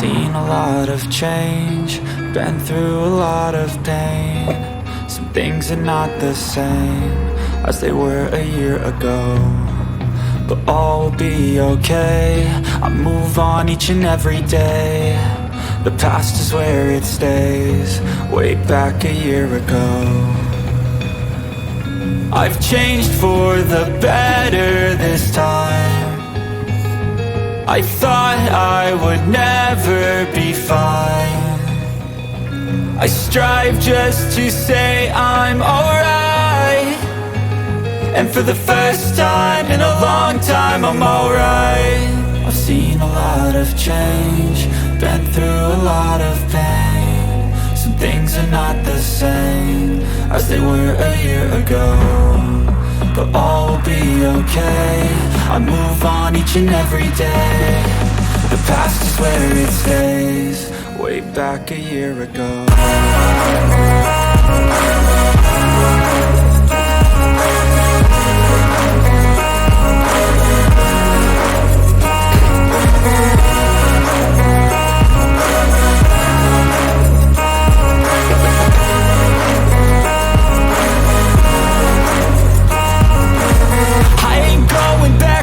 Seen a lot of change, been through a lot of pain. Some things are not the same as they were a year ago, but all will be okay. I move on each and every day. The past is where it stays, way back a year ago. I've changed for the better this time. I thought I would never be fine. I strive just to say I'm alright, and for the first time in a long time I'm alright. I've seen a lot of change, been through a lot of pain. Some things are not the same as they were a year ago, but all will be okay. I move on each and every day. The past is where it stays, way back a year ago.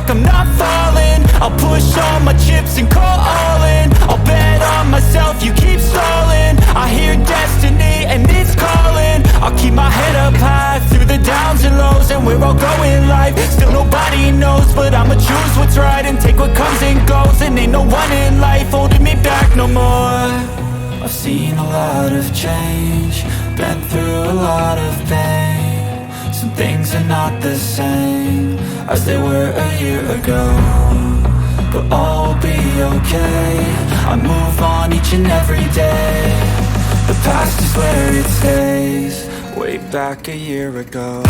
I'm not falling. I'll push all my chips and call all in. I'll bet on myself, you keep stalling. I hear destiny and it's calling. I'll keep my head up high through the downs and lows, and we're all going live. Still nobody knows, but I'ma choose what's right and take what comes and goes. And ain't no one in life holding me back no more. I've seen a lot of change, been through a lot of pain. Some things are not the same as they were a year ago, but all will be okay. I move on each and every day. The past is where it stays, way back a year ago.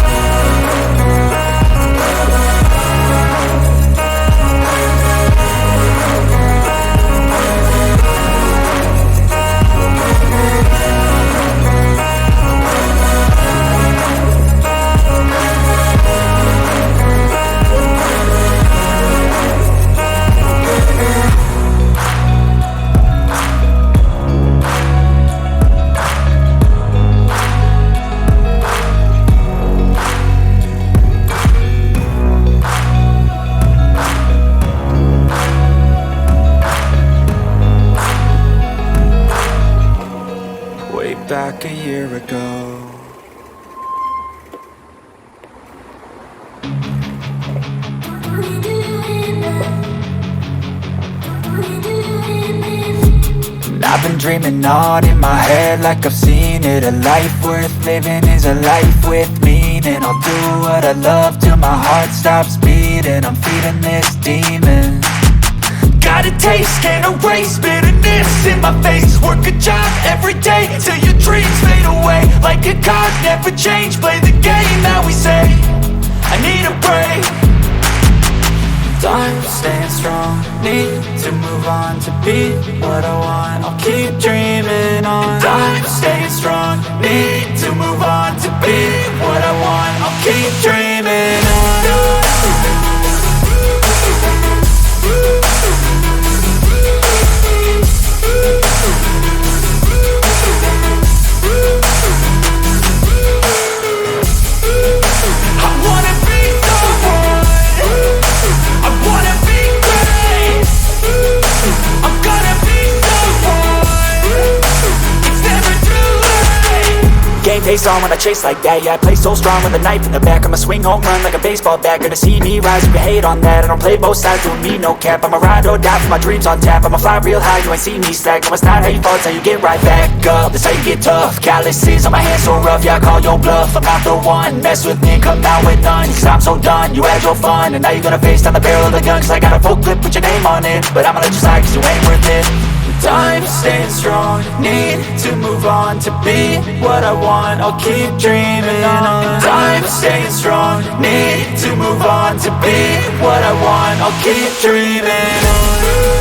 Back a year ago. I've been dreaming on in my head like I've seen it. A life worth living is a life with meaning. I'll do what I love till my heart stops beating. I'm feeding this demon. Got a taste, can't erase bitterness in my face. Work a job every day till your dreams fade away. Like a card, never change, play the game that we say. I need a break. Time staying strong, need to move on to be what I want. I'll keep dreaming on. Time staying strong, need to move on to be what I want. I'll keep dreaming on. Face on when I chase like that, yeah, I play so strong with a knife in the back. I'ma swing home run like a baseball bat. Gonna see me rise, you can hate on that. I don't play both sides, doing me no cap. I'ma ride or die for my dreams on tap. I'ma fly real high, you ain't see me slack. No, it's not how you fall, it's how you get right back up. That's how you get tough, calluses on my hands so rough. Yeah, I call your bluff, I'm not the one. Mess with me, come out with none, cause I'm so done. You had your fun, and now you're gonna face down the barrel of the gun. Cause I got a full clip, put your name on it, but I'ma let you slide cause you ain't worth it. Time staying strong, need to move on to be what I want. I'll keep dreaming on. Time staying strong, need to move on to be what I want. I'll keep dreaming on.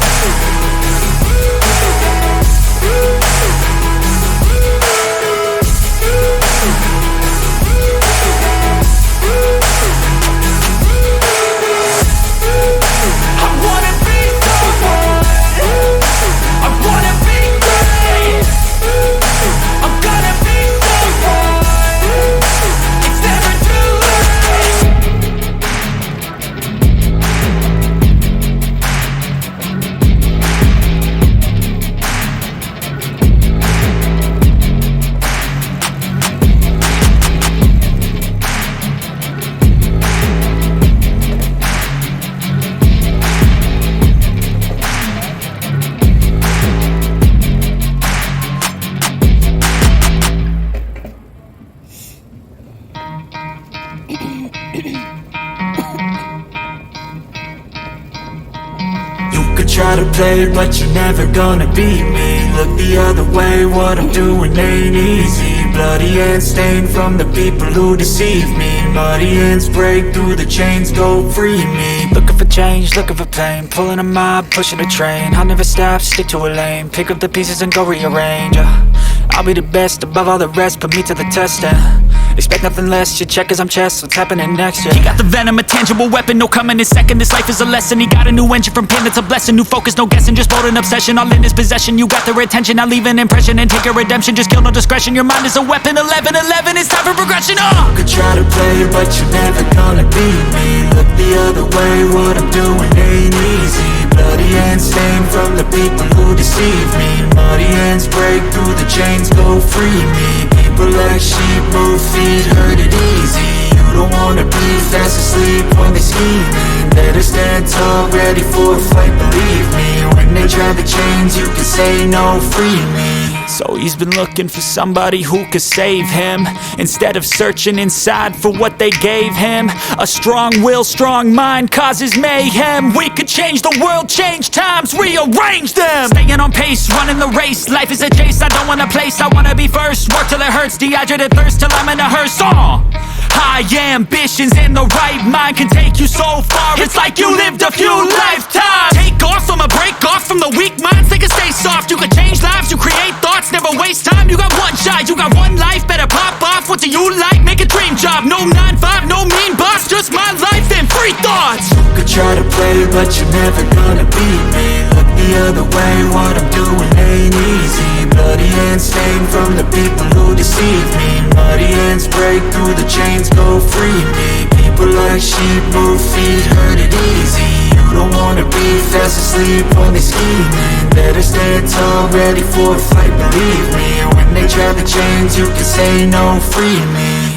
I wanna be someone. I wanna play, but you're never gonna beat me. Look the other way, what I'm doing ain't easy. Bloody hands stained from the people who deceive me. Muddy hands break through the chains, go free me. Looking for change, looking for pain, pulling a mob, pushing a train. I'll never stop, stick to a lane, pick up the pieces and go rearrange. I'll be the best above all the rest, put me to the test and expect nothing less, your check is I'm chess, what's happening next, yeah. He got the venom, a tangible weapon, no coming in second. This life is a lesson, he got a new engine from pain, that's a blessing. New focus, no guessing, just bold and obsession, all in his possession. You got their attention, I'll leave an impression and take a redemption. Just kill, no discretion, your mind is a weapon. 11-11, it's time for progression, You could try to play, but you're never gonna beat me. Look the other way, what I'm doing ain't easy. Bloody hands stained from the people who deceive me. Muddy hands break through the chains, go free me. People like sheep move feet, hurt it easy. You don't wanna be fast asleep when they scheming. Better stand tall, ready for a fight, believe me. When they try the chains, you can say no, free me. So he's been looking for somebody who could save him, instead of searching inside for what they gave him. A strong will, strong mind causes mayhem. We could change the world, change times, rearrange them. Staying on pace, running the race. Life is a chase, I don't want a place, I wanna be first. Work till it hurts, dehydrated thirst till I'm in a hearse. High ambitions and the right mind can take you so far. It's like you lived a few lifetimes. Take off, I'ma break off from the weak minds. They can stay soft, you can change lives, you create thoughts, never waste time. You got one shot, you got one life, better pop off. What do you like? Make a dream job. No 9-5, no mean boss, just my life and free thoughts. You could try to play, but you're never gonna beat me. Look the other way, what I'm doing ain't easy. Bloody hands stained from the people who deceive me. Muddy hands break through the chains, go free me. People like sheep move feet, hurt it easy. You don't wanna be fast asleep when they scheming. Better stand tall, ready for a fight, believe me. When they try the chains, you can say no, free me.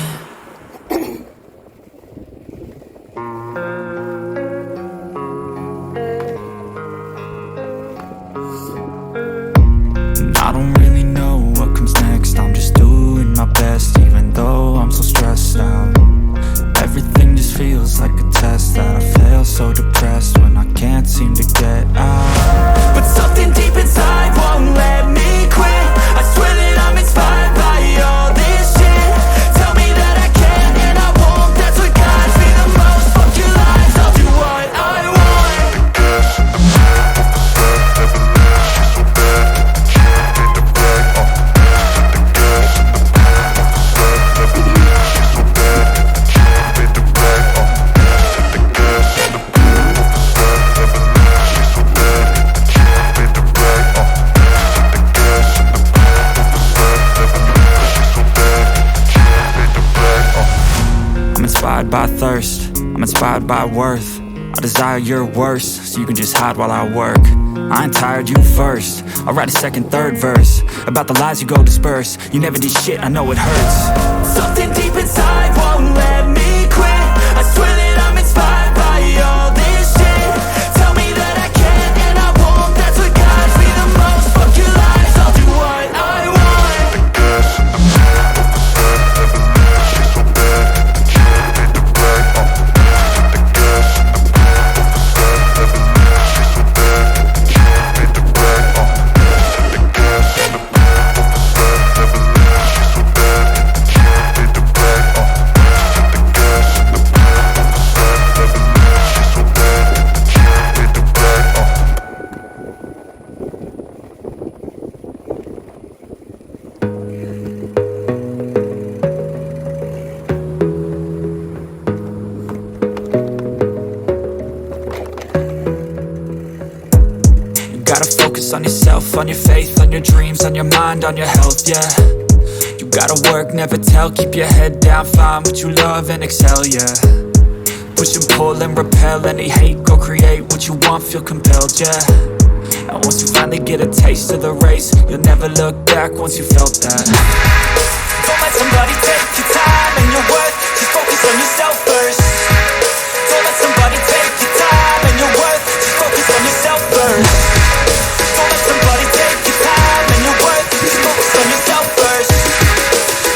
I don't really know what comes next, I'm just doing my best, even though I'm so stressed out. Everything just feels like a test that I fail, so depressed when I can't seem to get out. But something deep inside won't let me quit. I swear that I'm inspired by all this shit. Tell me that I can and I won't, that's what guides me the most. Fuck your lies, I'll do what I want. By thirst, I'm inspired by worth. I desire your worst, so you can just hide while I work. I ain't tired, you first. I'll write a second, third verse about the lies you go disperse. You never did shit, I know it hurts. Something deep inside won't let me quit. I swear that I'm inspired by all this shit. Tell me that I can and I won't, that's what guides me the most. Fuck your lies, I'll do what I want. On yourself, on your faith, on your dreams, on your mind, on your health, yeah. You gotta work, never tell, keep your head down, find what you love and excel, yeah. Push and pull and repel any hate, go create what you want, feel compelled, yeah. And once you finally get a taste of the race, you'll never look back once you felt that. Don't let somebody take your time and your worth, just focus on yourself first. Don't let somebody take your time and your worth, just focus on yourself first. Don't let somebody take your time and your worth, just focus on yourself first.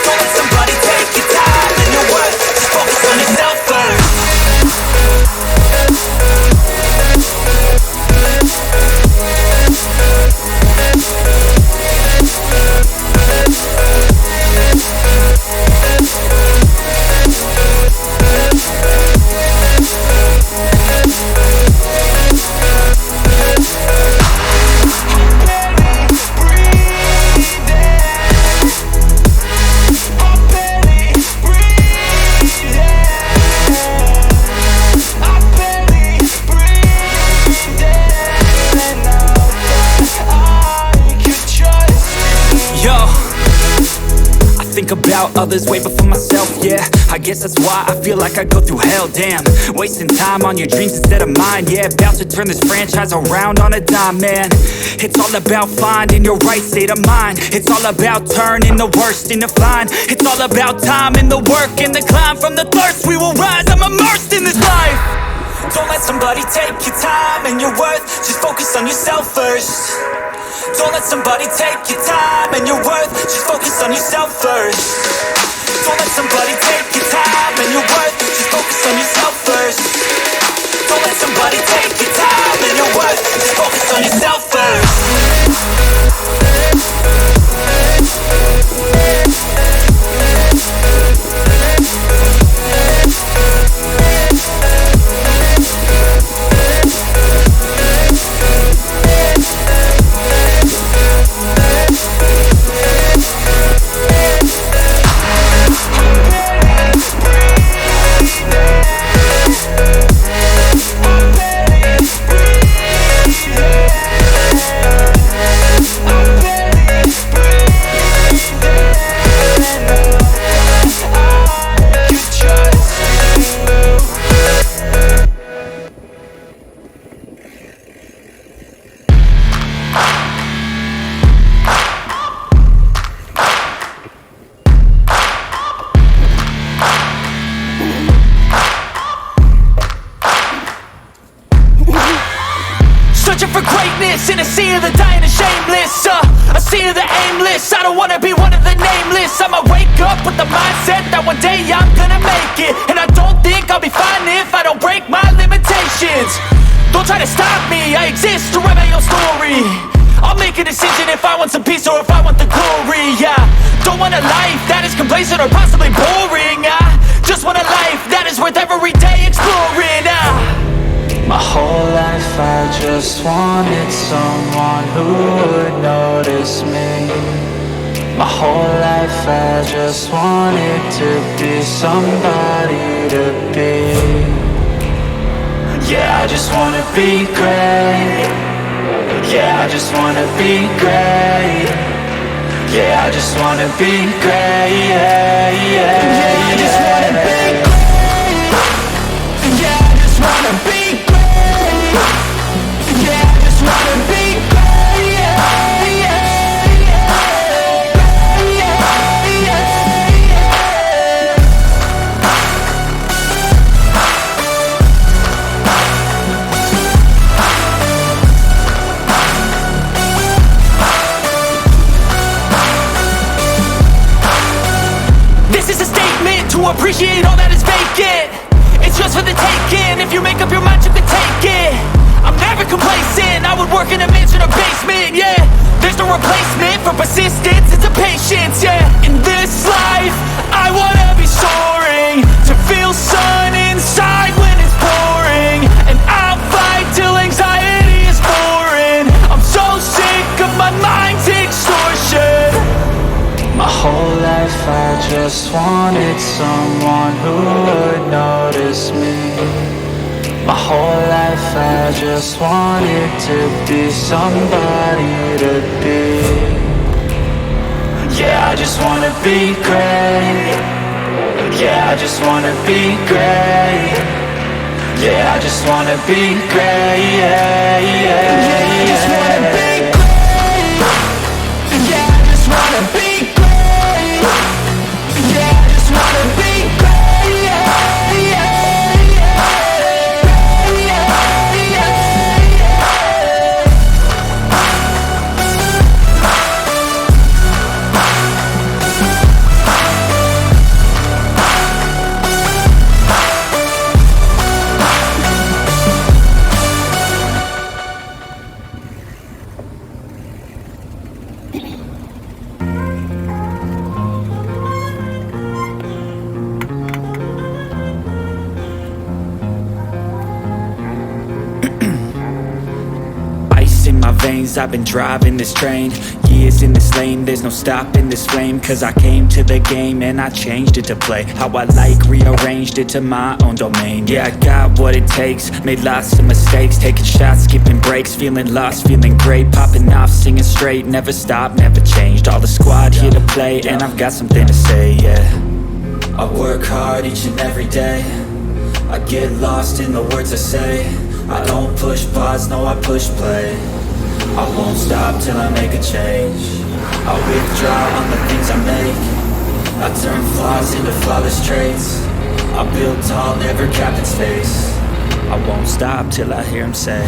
Don't let somebody take your time and your worth, just focus on yourself first. think about others way before myself, yeah. I guess that's why I feel like I go through hell, damn. Wasting time on your dreams instead of mine, yeah. About to turn this franchise around on a dime, man. It's all about finding your right state of mind. It's all about turning the worst into fine. It's all about time and the work and the climb. From the thirst we will rise, I'm immersed in this life. Don't let somebody take your time and your worth. Just focus on yourself first. Don't let somebody take your time and your worth. Just focus on yourself first. Don't let somebody take your time and your worth. Just focus on yourself first. Don't let somebody take your time and your worth. Just focus on yourself first. Searching for greatness in a sea of the dying and shameless, a sea of the aimless. I don't wanna be one of the nameless. I'ma wake up with the mindset that one day I'm gonna make it. And I don't think I'll be fine if I don't break my limitations. Don't try to stop me, I exist to write my own story. I'll make a decision if I want some peace or if I want the glory, yeah. Don't want a life that is complacent or possibly boring. I just want a life that is worth every day exploring. My whole life I just wanted someone who would notice me. My whole life I just wanted to be somebody to be. Yeah, I just wanna be great. Yeah, I just wanna be great. Yeah, I just wanna be great. Yeah, yeah, yeah, I just wanna be great. Yeah, I just wanna be great. Yeah, I just wanna be great. Yeah, yeah, yeah, yeah, yeah. This is a statement to appreciate all that is vacant. It's just for the taking. If you make up your mind, you can take it. I'm never complacent. I would work in a mansion or basement, yeah. There's no replacement for persistence, it's a patience, yeah. In this life, I wanna be soaring, to feel sun inside when it's pouring. And I'll fight till anxiety is foreign. I'm so sick of my mind's extortion. My whole life I just wanted someone who would notice me. My whole life I just wanted to be somebody to be. Yeah, I just wanna be great. Yeah, I just wanna be great. Yeah, I just wanna be great. Yeah, yeah, yeah, I just wanna be great. Yeah, I just wanna be great. Yeah, I just wanna be great. Yeah, yeah. I've been driving this train, years in this lane, there's no stopping this flame. Cause I came to the game and I changed it to play how I like, rearranged it to my own domain. Yeah, I got what it takes, made lots of mistakes, taking shots, skipping breaks, feeling lost, feeling great, popping off, singing straight, never stopped, never changed. All the squad here to play, and I've got something to say, yeah. I work hard each and every day, I get lost in the words I say. I don't push pause, no I push play. I won't stop till I make a change. I withdraw on the things I make. I turn flaws into flawless traits. I build tall, never cap in space. I won't stop till I hear him say,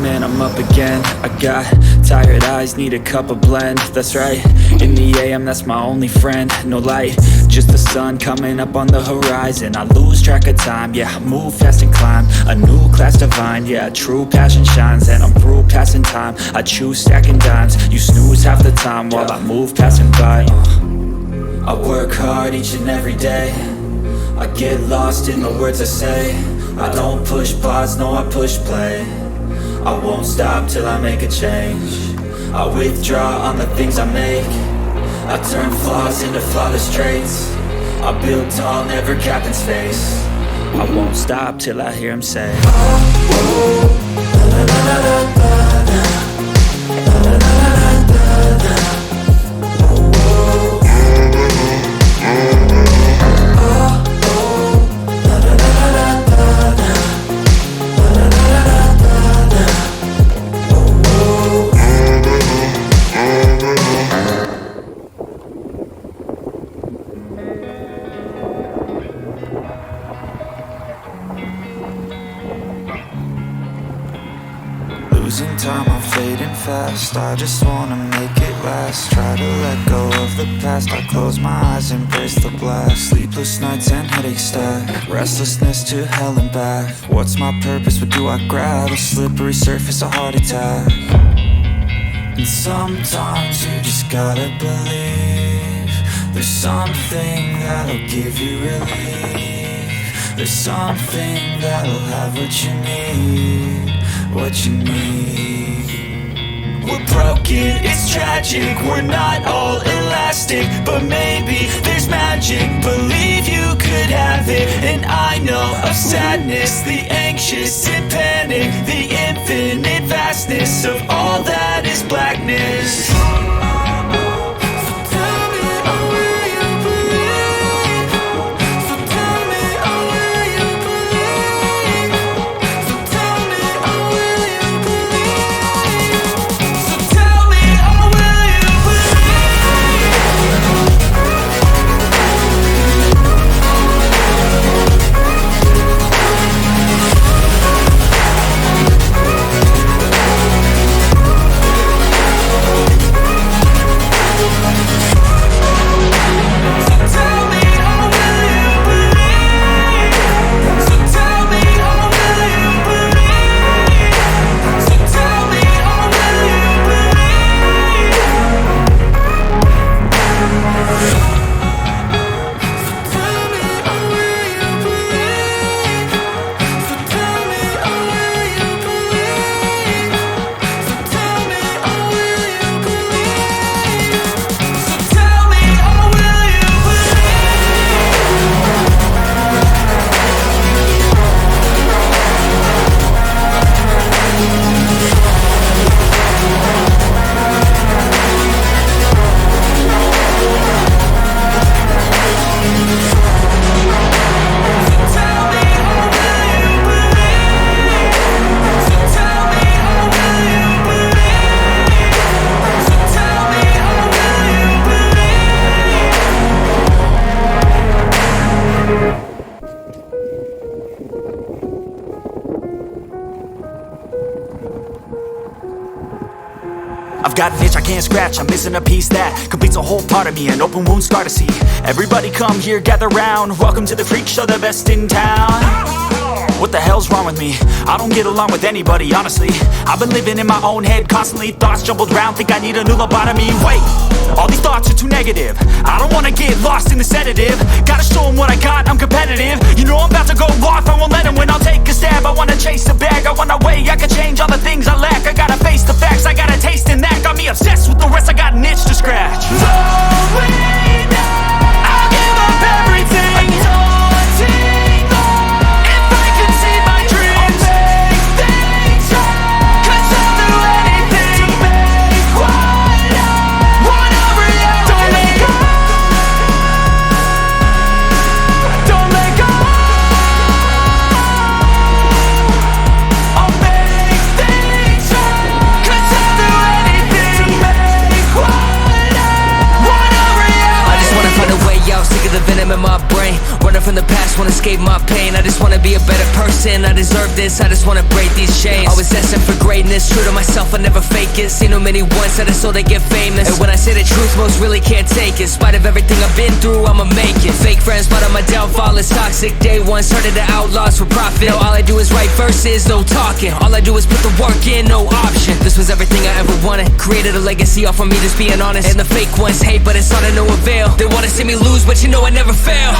and I'm up again. I got tired eyes, need a cup of blend. That's right, in the AM, that's my only friend. No light, just the sun coming up on the horizon. I lose track of time, yeah, I move fast and climb a new class divine, yeah, true passion shines. And I'm through passing time, I choose stacking dimes. You snooze half the time while I move passing by. I work hard each and every day, I get lost in the words I say. I don't push pause, no I push play. I won't stop till I make a change. I withdraw on the things I make. I turn flaws into flawless traits. I build tall, never cap in space. I won't stop till I hear him say, losing time, I'm fading fast. I just wanna make it last. Try to let go of the past. I close my eyes, embrace the blast. Sleepless nights and headaches stack. Restlessness to hell and back. What's my purpose, what do I grab? A slippery surface, a heart attack. And sometimes you just gotta believe there's something that'll give you relief. There's something that'll have what you need, what you need. We're broken, it's tragic, we're not all elastic, but maybe there's magic. Believe you could have it, and I know of sadness, the anxious and panic, the infinite vastness of all that is blackness. I've got an itch I can't scratch, I'm missing a piece that completes a whole part of me, an open wound scar to see. Everybody come here, gather round, welcome to the freak show, the best in town. with me. I don't get along with anybody, honestly. I've been living in my own head constantly. Thoughts jumbled round, think I need a new lobotomy. Wait, all these thoughts are too negative. I don't wanna get lost in the sedative. Gotta show them what I got, I'm competitive. You know I'm about to go off, I won't let them win. I'll take a stab, I wanna chase the bag. I wanna weigh, I can change all the things I lack. I gotta face the facts, I got a taste in that. Got me obsessed with the rest, I got an itch to scratch. Slowing down, I'll give up everything. Daunting thought, if I could see my dreams, I'll make things right. 'Cause I'll do anything to make what I want a reality. Don't let go, don't let go. I'll make things right. 'Cause I'll do anything to make what I want a reality. I just wanna find a way out, sick of the venom in my brain. Running from the past, wanna escape my pain. I just wanna be a better person, I deserve this. I just wanna break these chains. Always destined for greatness, true to myself, I never fake it. Seen too many once that I so they get famous. And when I say the truth, most really can't take it. In spite of everything I've been through, I'ma make it. Fake friends, but on my downfall is toxic. Day one, started the outlaws for profit. Now all I do is write verses, no talking. All I do is put the work in, no option. This was everything I ever wanted. Created a legacy off of me just being honest. And the fake ones hate, but it's all to no avail. They wanna see me lose, but you know I never fail.